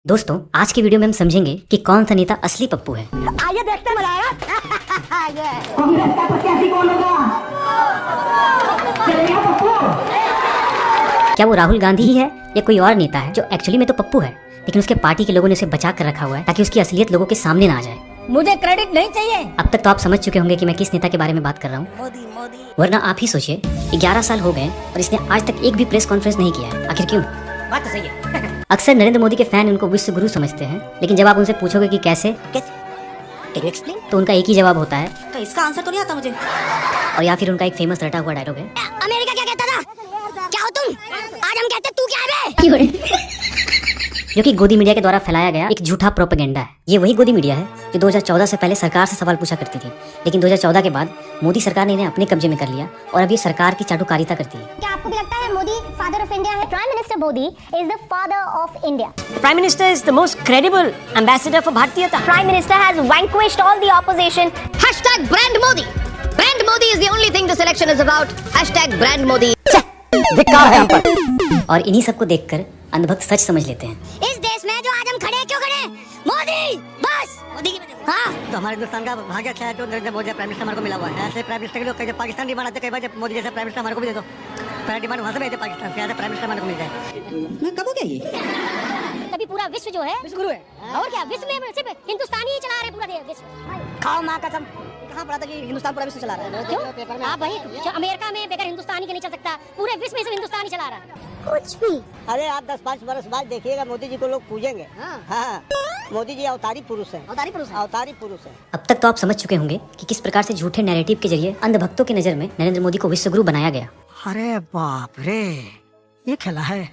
दोस्तों आज की वीडियो में हम समझेंगे कि कौन सा नेता असली पप्पू है। आइए देखते हैं, मजा आएगा। कांग्रेस का प्रत्याशी कौन होगा? चलेगा पप्पू? क्या वो राहुल गांधी ही है या कोई और नेता है जो एक्चुअली में तो पप्पू है, लेकिन उसके पार्टी के लोगों ने उसे बचा कर रखा हुआ है ताकि उसकी असलियत लोगों के सामने ना आ जाए। मुझे क्रेडिट नहीं चाहिए। अब तक तो आप समझ चुके होंगे कि मैं किस नेता के बारे में बात कर रहा हूँ। मोदी। वरना आप ही सोचिए 11 साल हो गए और इसने आज तक एक भी प्रेस कॉन्फ्रेंस नहीं किया है। आखिर क्यों? बात तो सही है। अक्सर नरेंद्र मोदी के फैन उनको विश्व गुरु समझते हैं, लेकिन जब आप उनसे पूछोगे कि कैसे, तो उनका एक ही जवाब होता है तो इसका आंसर तो नहीं आता मुझे। और या फिर उनका एक फेमस रटा हुआ डायलॉग है, अमेरिका क्या कहता था? क्या हो तुम? आज हम कहते तू क्या है बे? जो कि गोदी मीडिया के द्वारा फैलाया गया एक झूठा प्रोपेगेंडा है। ये वही गोदी मीडिया है जो 2014 से पहले सरकार से सवाल पूछा करती थी, लेकिन 2014 के बाद मोदी सरकार ने इन्हें अपने कब्जे में कर लिया और अब ये सरकार की चाटुकारिता करती है। क्या आपको भी लगता है मोदी फादर ऑफ इंडिया है? Prime minister Modi is the father of India. Prime Minister is the most credible ambassador for Bhartiyata. Prime Minister has vanquished all the opposition. Hashtag brand Modi. Brand Modi is the only thing this election is about. Hashtag brand Modi. धिक्कार है हम पर। और इन्हीं सबको देखकर अंधभक्त सच समझ लेते हैं। इस देश में जो आज हम खड़े हैं, क्यों खड़े हैं? मोदी, बस मोदी की वजह से। हाँ, तो हमारे हिंदुस्तान का भाग्य अच्छा है जो नरेंद्र मोदी प्राइम मिनिस्टर हमारे को मिला हुआ है। ऐसे प्राइम मिनिस्टर के लोग कई जब पाकिस्तान डिमांड आते, कई बार जब मोदी जैसा प्राइम मिनिस्टर हमारे को भी दे दो। पहला डिमांड वहाँ से भेजे पाकिस्तान से, ऐसे प्राइम मिनिस्टर हमारे को मिल जाए। मैं कब हो गया ये? तभी पूरा विश्व जो है विश्व गुरु है। और क्या विश्व में सिर्फ हिंदुस्तानी ही चला रहे पूरा विश्व। खाओ माँ कसम। कहाँ पढ़ा था कि हिंदुस्तान पूरा विश्व चला रहा है? क्यों? आप भाई अमेरिका में बगैर हिंदुस्तानी के नहीं चल सकता, पूरे विश्व में सिर्फ हिंदुस्तानी चला रहा है। कुछ भी। अरे आप 10-5 बरस बाद देखिएगा मोदी जी को लोग पूजेंगे। हाँ, मोदी जी अवतारी पुरुष है। अवतारी पुरुष है। अवतारी पुरुष है। अब तक तो आप समझ चुके होंगे कि किस प्रकार से झूठे नैरेटिव के जरिए अंधभक्तों की नजर में नरेंद्र मोदी को विश्व गुरु बनाया गया। अरे बाप रे, ये खेला है।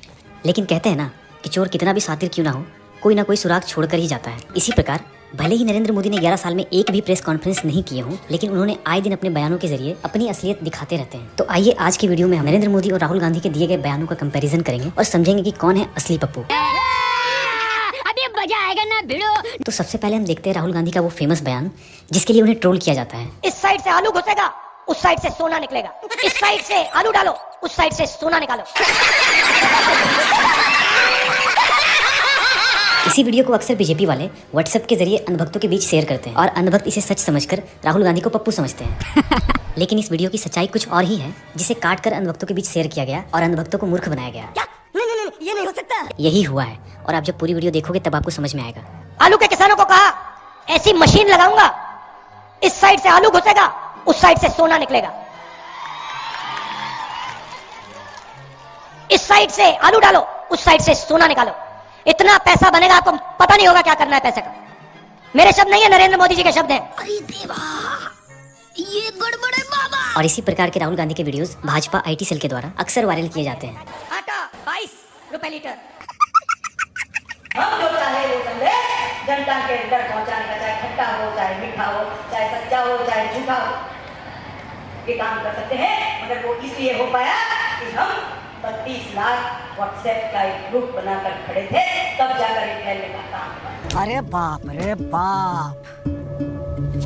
लेकिन कहते हैं ना कि चोर कितना भी शातिर क्यों ना हो, कोई ना कोई सुराग छोड़कर ही जाता है। इसी प्रकार भले ही नरेंद्र मोदी ने 11 साल में एक भी प्रेस कॉन्फ्रेंस नहीं किए हों, लेकिन उन्होंने आए दिन अपने बयानों के जरिए अपनी असलियत दिखाते रहते हैं। तो आइए आज की वीडियो में हम नरेंद्र मोदी और राहुल गांधी के दिए गए बयानों का कंपैरिजन करेंगे और समझेंगे कि कौन है असली पप्पू। अभी मजा आएगा ना भिड़ो। तो सबसे पहले हम देखते हैं राहुल गांधी का वो फेमस बयान जिसके लिए उन्हें ट्रोल किया जाता है। इस साइड से आलू घुसेगा, उस साइड से सोना निकलेगा। इस साइड से आलू डालो, उस साइड से सोना निकालो। इसी वीडियो को अक्सर बीजेपी वाले व्हाट्सएप के जरिए अंधभक्तों के बीच शेयर करते हैं और अंधभक्त इसे सच समझकर राहुल गांधी को पप्पू समझते हैं। लेकिन इस वीडियो की सच्चाई कुछ और ही है, जिसे काट कर अंधभक्तों के बीच शेयर किया गया और अंधभक्तों को मूर्ख बनाया गया। क्या? नहीं, ये नहीं हो सकता। यही हुआ है और आप जब पूरी वीडियो देखोगे तब आपको समझ में आएगा। आलू के किसानों को कहा ऐसी मशीन लगाऊंगा, इस साइड से आलू घुसेगा, उस साइड से सोना निकलेगा। इस साइड से आलू डालो, उस साइड से सोना निकालो। इतना पैसा बनेगा, आपको पता नहीं होगा क्या करना है पैसे का। मेरे शब्द नहीं है, नरेंद्र मोदी जी के शब्द हैं। अरे देवा, ये गड़बड़ है बाबा। और इसी प्रकार के राहुल गांधी के वीडियोस भाजपा IT सेल के द्वारा अक्सर वायरल किए जाते हैं। आटा 22 रुपए लीटर। हम जो चाहे वो कर ले, जनता के अंदर पहुंचाने का, चाहे खट्टा हो, चाहे मीठा हो, चाहे सच्चा हो, चाहे झूठा हो, ये काम कर सकते हैं। मगर वो इसलिए हो पाया कि हम 32 लाख व्हाट्सएप का एक ग्रुप बनाकर खड़े थे, तब जाकर ये फैलने का काम। अरे बाप रे बाप,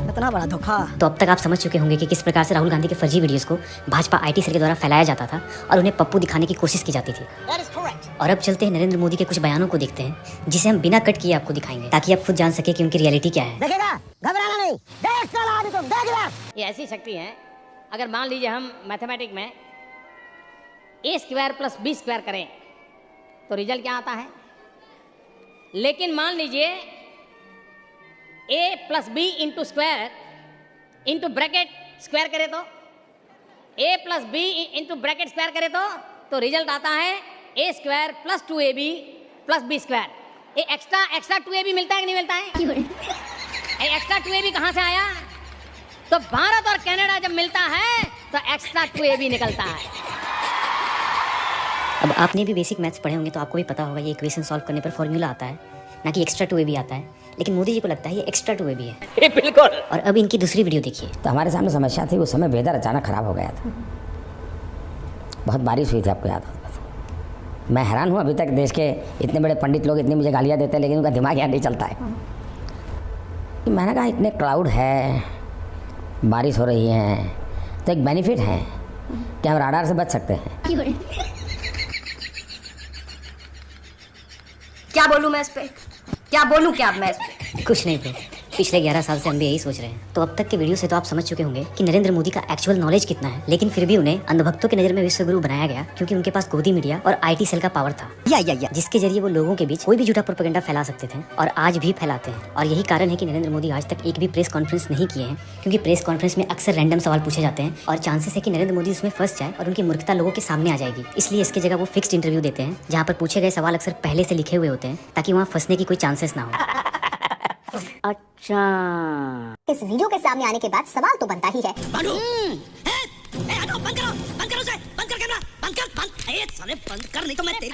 इतना बड़ा धोखा। तो अब तक आप समझ चुके होंगे कि किस प्रकार से राहुल गांधी के फर्जी वीडियोस को भाजपा IT सेल के द्वारा फैलाया जाता था और उन्हें पप्पू दिखाने की कोशिश की जाती थी। और अब चलते हैं नरेंद्र मोदी के कुछ बयानों को देखते हैं, जिसे हम बिना कट किए आपको दिखाएंगे ताकि आप खुद जान सके कि उनकी रियलिटी क्या है। देखेगा, घबराना नहीं, देख चला आदमी तुम, देख ले। ये ऐसी शक्ति है, अगर मान लीजिए हम मैथमेटिक में A² + B² करें तो रिजल्ट क्या आता है। लेकिन मान लीजिए A + B × square into bracket square करें तो A + B × ब्रैकेट स्क्वायर करें तो रिजल्ट आता है A² + 2AB + B²। ये एक्स्ट्रा 2AB मिलता है कि नहीं मिलता है? ये एक्स्ट्रा 2AB कहाँ से आया? तो भारत और कनाडा जब मिलता है तो एक्स्ट्रा 2AB निकलता है। अब आपने भी बेसिक मैथ्स पढ़े होंगे तो आपको भी पता होगा ये इक्वेशन सॉल्व करने पर फॉर्मूला आता है, ना कि एक्स्ट्रा 2AB आता है। लेकिन मोदी जी को लगता है ये एक्स्ट्रा 2AB है। बिल्कुल। और अब इनकी दूसरी वीडियो देखिए। तो हमारे सामने समस्या थी, उस समय वेदर अचानक ख़राब हो गया था, बहुत बारिश हुई थी, आपको याद होगा। मैं हैरान हूँ, अभी तक देश के इतने बड़े पंडित लोग इतनी मुझे गालियाँ देते हैं, लेकिन उनका दिमाग यहाँ नहीं चलता है। मैंने कहा इतने क्लाउड है, बारिश हो रही है, तो एक बेनिफिट है कि हम राडार से बच सकते हैं। क्या बोलूं मैं इस पे? क्या बोलूं क्या अब मैं इस पे? कुछ नहीं ब्रो, पिछले 11 साल से हम भी यही सोच रहे हैं। तो अब तक के वीडियो से तो आप समझ चुके होंगे कि नरेंद्र मोदी का एक्चुअल नॉलेज कितना है, लेकिन फिर भी उन्हें अंधभक्तों की नजर में विश्वगुरु बनाया गया क्योंकि उनके पास गोदी मीडिया और IT सेल का पावर था, जिसके जरिए वो लोगों के बीच कोई भी झूठा प्रोपेगेंडा फैला सकते थे और आज भी फैलाते हैं। और यही कारण है कि नरेंद्र मोदी आज तक एक भी प्रेस कॉन्फ्रेंस नहीं किए हैं, क्योंकि प्रेस कॉन्फ्रेंस में अक्सर रैंडम सवाल पूछे जाते हैं और चांसेस है कि नरेंद्र मोदी उसमें फंस जाए और उनकी मूर्खता लोगों के सामने आ जाएगी। इसलिए इसकी जगह वो फिक्स्ड इंटरव्यू देते हैं, जहाँ पर पूछे गए सवाल अक्सर पहले से लिखे हुए होते हैं ताकि वहाँ फंसने की कोई चांसेस ना हो। अच्छा, इस वीडियो के सामने आने के बाद सवाल तो बनता ही है। बंद करो उसे, बंद कर कैमरा, बंद कर, बंद कर नहीं तो मैं तेरे